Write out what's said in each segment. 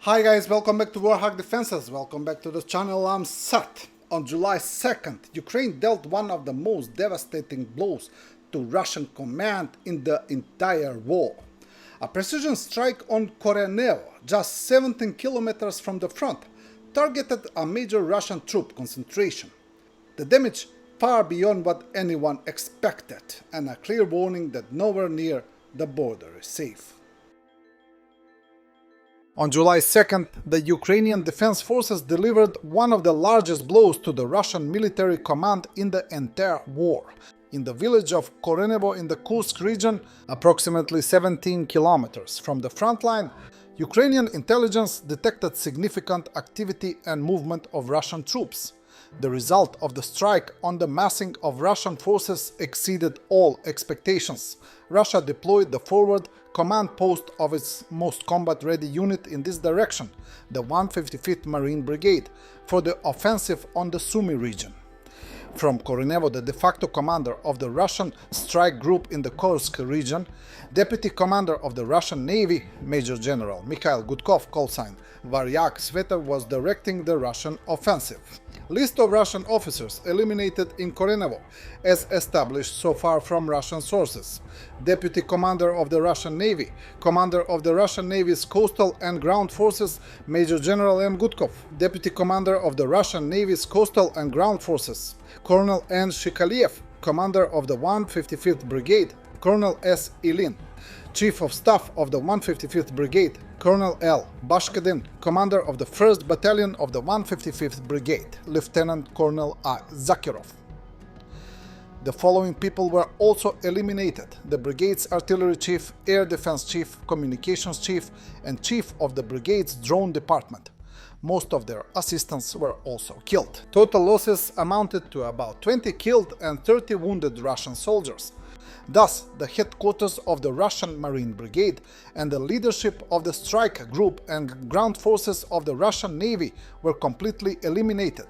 Hi guys, welcome back to Warthog Defenses, welcome back to the channel. I'm Sat. On July 2nd, Ukraine dealt one of the most devastating blows to Russian command in the entire war. A precision strike on Korenevo, just 17 kilometers from the front, targeted a major Russian troop concentration. The damage far beyond what anyone expected, and a clear warning that nowhere near the border is safe. On July 2nd, the Ukrainian Defense Forces delivered one of the largest blows to the Russian military command in the entire war. In the village of Korenevo in the Kursk region, approximately 17 kilometers from the front line, Ukrainian intelligence detected significant activity and movement of Russian troops. The result of the strike on the massing of Russian forces exceeded all expectations. Russia deployed the forward command post of its most combat-ready unit in this direction, the 155th Marine Brigade, for the offensive on the Sumy region. From Korenevo, the de facto commander of the Russian strike group in the Kursk region, Deputy Commander of the Russian Navy, Major General Mikail Goodov, callsign Varyak Sveta, was directing the Russian offensive. List of Russian officers eliminated in Korenevo, as established so far from Russian sources. Deputy Commander of the Russian Navy, Commander of the Russian Navy's Coastal and Ground Forces, Major General M. Gudkov. Deputy Commander of the Russian Navy's Coastal and Ground Forces, Colonel N. Shikaliev. Commander of the 155th Brigade, Colonel S. Ilin. Chief of Staff of the 155th Brigade, Colonel L. Bashkadin. Commander of the 1st Battalion of the 155th Brigade, Lieutenant Colonel A. Zakirov. The following people were also eliminated: the brigade's artillery chief, air defense chief, communications chief, and chief of the brigade's drone department. Most of their assistants were also killed. Total losses amounted to about 20 killed and 30 wounded Russian soldiers. Thus, the headquarters of the Russian Marine Brigade and the leadership of the strike group and ground forces of the Russian Navy were completely eliminated.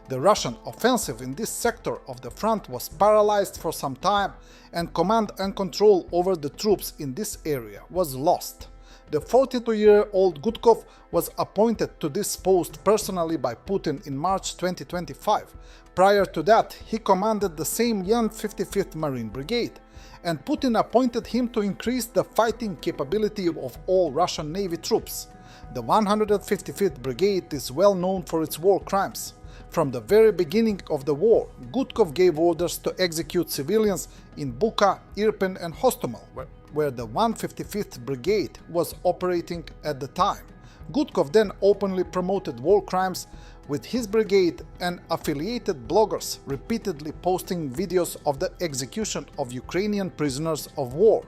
The Russian offensive in this sector of the front was paralyzed for some time, and command and control over the troops in this area was lost. The 42-year-old Gudkov was appointed to this post personally by Putin in March 2025. Prior to that, he commanded the same 155th Marine Brigade, and Putin appointed him to increase the fighting capability of all Russian Navy troops. The 155th Brigade is well known for its war crimes. From the very beginning of the war, Gudkov gave orders to execute civilians in Bucha, Irpin and Hostomel, where the 155th Brigade was operating at the time. Gudkov then openly promoted war crimes, with his brigade and affiliated bloggers repeatedly posting videos of the execution of Ukrainian prisoners of war.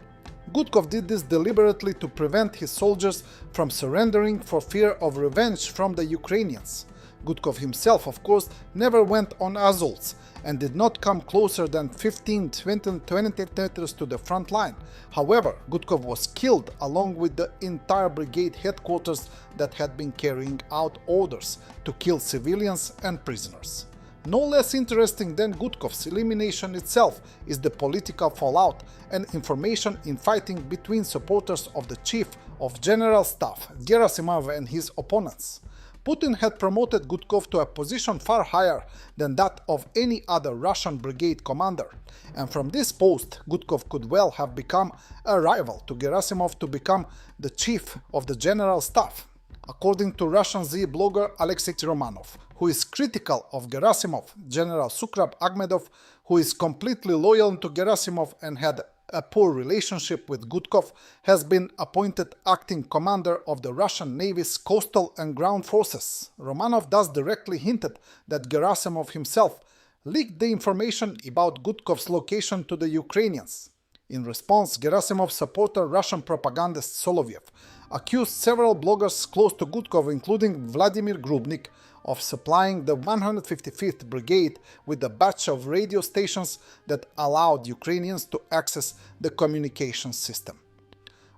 Gudkov did this deliberately to prevent his soldiers from surrendering for fear of revenge from the Ukrainians. Gudkov himself, of course, never went on assaults and did not come closer than 15-20 meters to the front line. However, Gudkov was killed along with the entire brigade headquarters that had been carrying out orders to kill civilians and prisoners. No less interesting than Gudkov's elimination itself is the political fallout and information infighting between supporters of the Chief of General Staff, Gerasimov, and his opponents. Putin had promoted Gudkov to a position far higher than that of any other Russian brigade commander, and from this post Gudkov could well have become a rival to Gerasimov to become the chief of the general staff. According to Russian Z blogger Alexei Romanov, who is critical of Gerasimov, General Sukrab Akhmedov, who is completely loyal to Gerasimov and had a poor relationship with Gudkov, has been appointed acting commander of the Russian Navy's coastal and ground forces. Romanov thus directly hinted that Gerasimov himself leaked the information about Gudkov's location to the Ukrainians. In response, Gerasimov's supporter, Russian propagandist Solovyev, accused several bloggers close to Gudkov, including Vladimir Grubnik, of supplying the 155th Brigade with a batch of radio stations that allowed Ukrainians to access the communications system.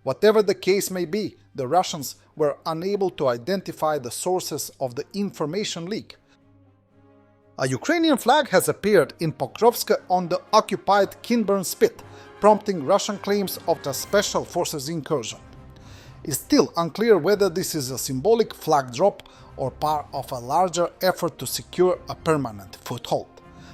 Whatever the case may be, the Russians were unable to identify the sources of the information leak. A Ukrainian flag has appeared in Pokrovsk on the occupied Kinburn Spit, prompting Russian claims of the Special Forces incursion. It's still unclear whether this is a symbolic flag drop or part of a larger effort to secure a permanent foothold.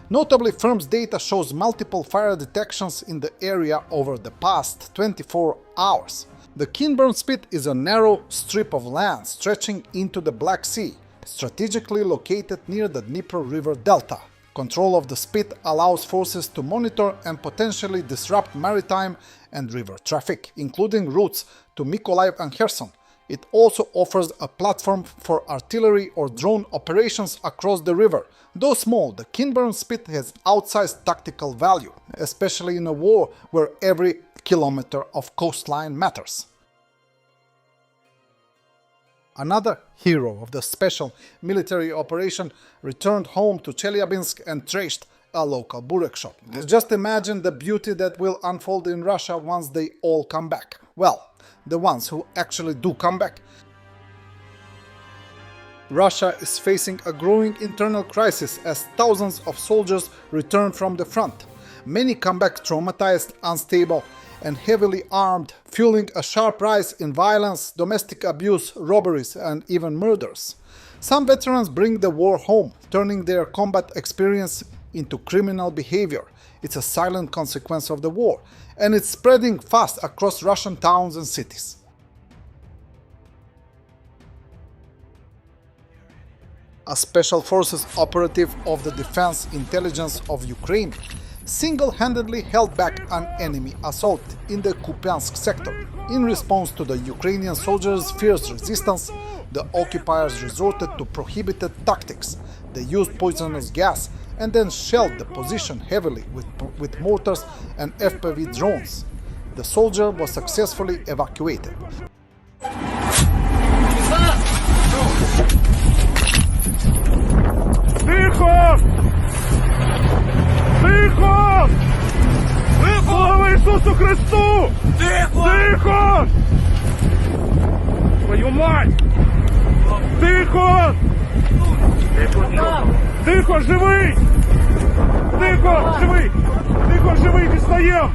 Notably, firm's data shows multiple fire detections in the area over the past 24 hours. The Kinburn Spit is a narrow strip of land stretching into the Black Sea, strategically located near the Dnieper River delta. Control of the spit allows forces to monitor and potentially disrupt maritime and river traffic, including routes to Mykolaiv and Kherson. It also offers a platform for artillery or drone operations across the river. Though small, the Kinburn Spit has outsized tactical value, especially in a war where every kilometer of coastline matters. Another hero of the special military operation returned home to Chelyabinsk and trashed a local burek shop. Just imagine the beauty that will unfold in Russia once they all come back. Well, the ones who actually do come back. Russia is facing a growing internal crisis as thousands of soldiers return from the front. Many come back traumatized, unstable, and heavily armed, fueling a sharp rise in violence, domestic abuse, robberies, and even murders. Some veterans bring the war home, turning their combat experience into criminal behavior. It's a silent consequence of the war, and it's spreading fast across Russian towns and cities. A special forces operative of the Defense Intelligence of Ukraine single-handedly held back an enemy assault in the Kupiansk sector. In response to the Ukrainian soldiers' fierce resistance, the occupiers resorted to prohibited tactics. They used poisonous gas and then shelled the position heavily with mortars and FPV drones. The soldier was successfully evacuated. Тихо! Тихо! Слава Ісусу Христу! Тихо! Тихо! Твою мать! Тихо! Тихо, живий! Тихо, живий! Тихо, живий, дістаєм!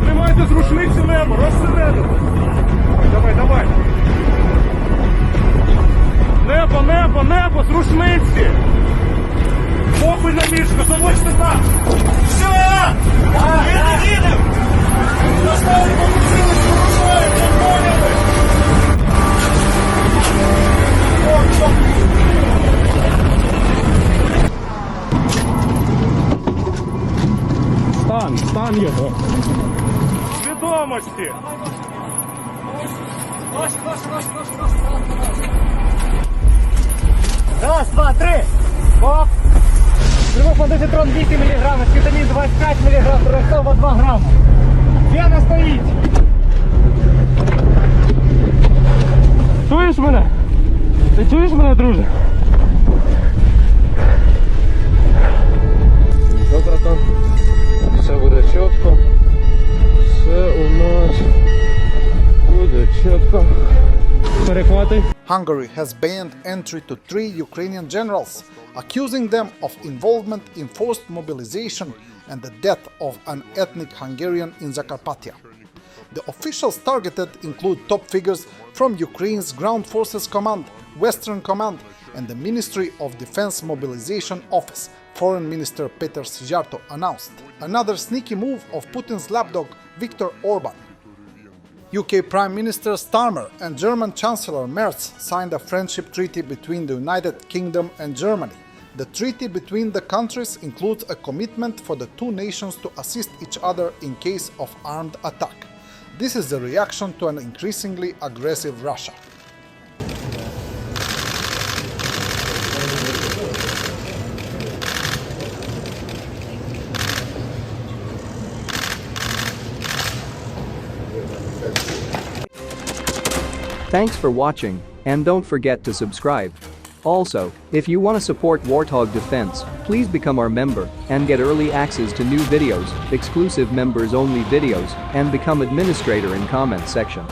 Тримайте з рушниці небо, розсередину. Давай, давай. Небо, небо, небо, з рушниці. Попий на мішку, заводьте так. Все! Їдемо! Доставай, помусили, порушаємо, не поняли. Стан його. Свідомості. Раз, два, три. Оп. Трибофондезитрон 8 мг, скітамін 25 мг, ростова 2 грама. П'яна стоїть. Чуєш мене? Ти чуєш мене, друже? Добре, там. Все буде чітко. Все у нас буде чітко. Перехвати. Hungary has banned entry to 3 Ukrainian generals, accusing them of involvement in forced mobilization and the death of an ethnic Hungarian in Zakarpattia. The officials targeted include top figures from Ukraine's Ground Forces Command, Western Command, and the Ministry of Defense Mobilization Office, Foreign Minister Peter Szijjarto announced. Another sneaky move of Putin's lapdog Viktor Orban. UK Prime Minister Starmer and German Chancellor Merz signed a friendship treaty between the United Kingdom and Germany. The treaty between the countries includes a commitment for the two nations to assist each other in case of armed attack. This is a reaction to an increasingly aggressive Russia. Thanks for watching, and don't forget to subscribe. Also, if you want to support Warthog Defense, please become our member and get early access to new videos, exclusive members-only videos, and become administrator in comment section.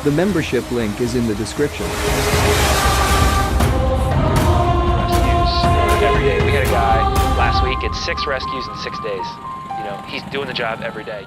The membership link is in the description. did 6 rescues in 6 days. You know, he's doing the job every day.